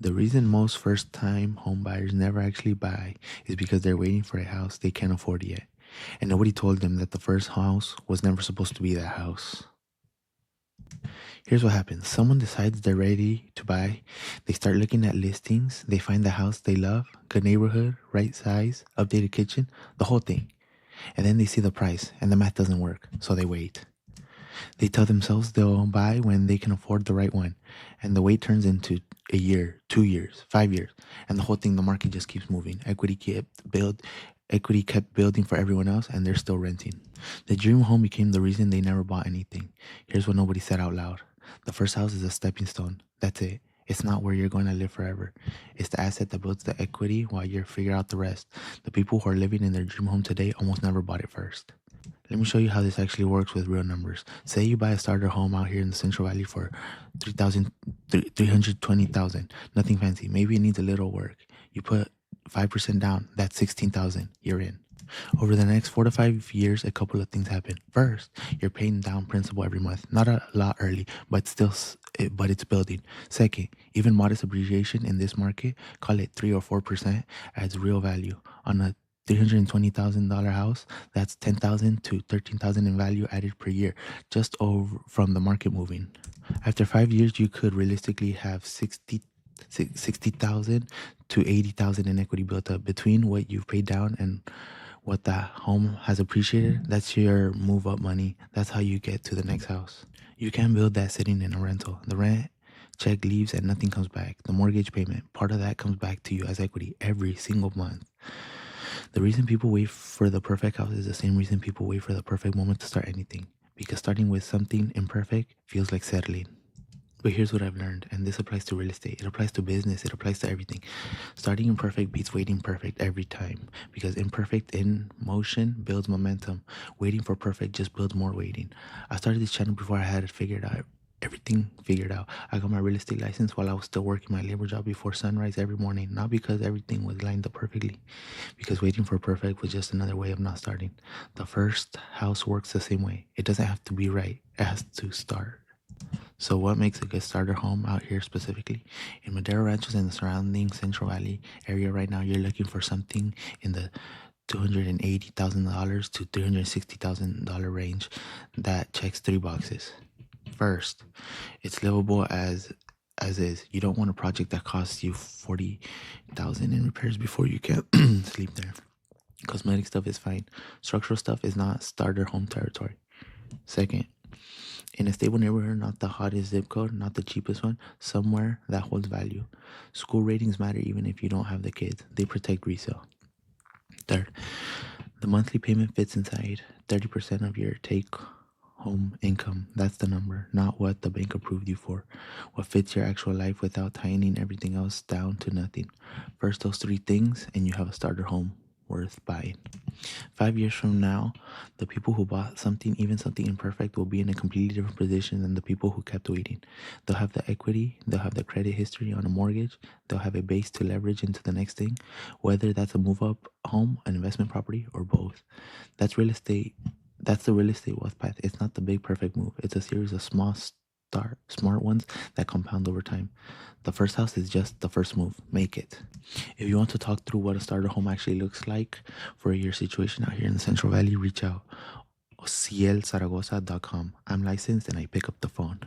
The reason most first time home buyers never actually buy is because they're waiting for a house they can't afford yet. And nobody told them that the first house was never supposed to be that house. Here's what happens: someone decides they're ready to buy, they start looking at listings, they find the house they love, good neighborhood, right size, updated kitchen, the whole thing. And then they see the price and the math doesn't work, so they wait. They tell themselves they'll buy when they can afford the right one. And the wait turns into a year, 2 years, 5 years. And the whole thing, the market just keeps moving. Equity kept building for everyone else and they're still renting. The dream home became the reason they never bought anything. Here's what nobody said out loud. The first house is a stepping stone. That's it. It's not where you're going to live forever. It's the asset that builds the equity while you figure out the rest. The people who are living in their dream home today almost never bought it first. Let me show you how this actually works with real numbers. Say you buy a starter home out here in the Central Valley for 320,000. Nothing fancy. Maybe it needs a little work. You put 5% down. That's 16,000. You're in. Over the next 4 to 5 years, a couple of things happen. First, you're paying down principal every month. Not a lot early, but but it's building. Second, even modest appreciation in this market, call it 3 or 4%, adds real value. On a $320,000 house, that's 10,000 to 13,000 in value added per year, just over from the market moving. After 5 years, you could realistically have 60,000 to 80,000 in equity built up between what you've paid down and what the home has appreciated. That's your move up money. That's how you get to the next house. You can't build that sitting in a rental. The rent check leaves and nothing comes back. The mortgage payment, part of that comes back to you as equity every single month. The reason people wait for the perfect house is the same reason people wait for the perfect moment to start anything. Because starting with something imperfect feels like settling. But here's what I've learned, and this applies to real estate. It applies to business. It applies to everything. Starting imperfect beats waiting perfect every time. Because imperfect in motion builds momentum. Waiting for perfect just builds more waiting. I started this channel before I had it figured out. Everything figured out. I got my real estate license while I was still working my labor job before sunrise every morning. Not because everything was lined up perfectly, because waiting for perfect was just another way of not starting. The first house works the same way. It doesn't have to be right. It has to start. So what makes a good starter home out here specifically? In Madera Ranchos and the surrounding Central Valley area right now, you're looking for something in the $280,000 to $360,000 range that checks three boxes. First, it's livable as is. You don't want a project that costs you $40,000 in repairs before you can sleep there. Cosmetic stuff is fine. Structural stuff is not starter home territory. Second, in a stable neighborhood, not the hottest zip code, not the cheapest one, somewhere that holds value. School ratings matter even if you don't have the kids. They protect resale. Third, the monthly payment fits inside 30% of your take home income. That's the number, not what the bank approved you for. What fits your actual life without tightening everything else down to nothing. First, those three things, and you have a starter home worth buying. 5 years from now, the people who bought something, even something imperfect, will be in a completely different position than the people who kept waiting. They'll have the equity, they'll have the credit history on a mortgage, they'll have a base to leverage into the next thing, whether that's a move up home, an investment property, or both. That's real estate. That's the real estate wealth path. It's not the big perfect move. It's a series of smart ones that compound over time. The first house is just the first move. Make it. If you want to talk through what a starter home actually looks like for your situation out here in the Central Valley, reach out. cielsaragosa.com. I'm licensed and I pick up the phone.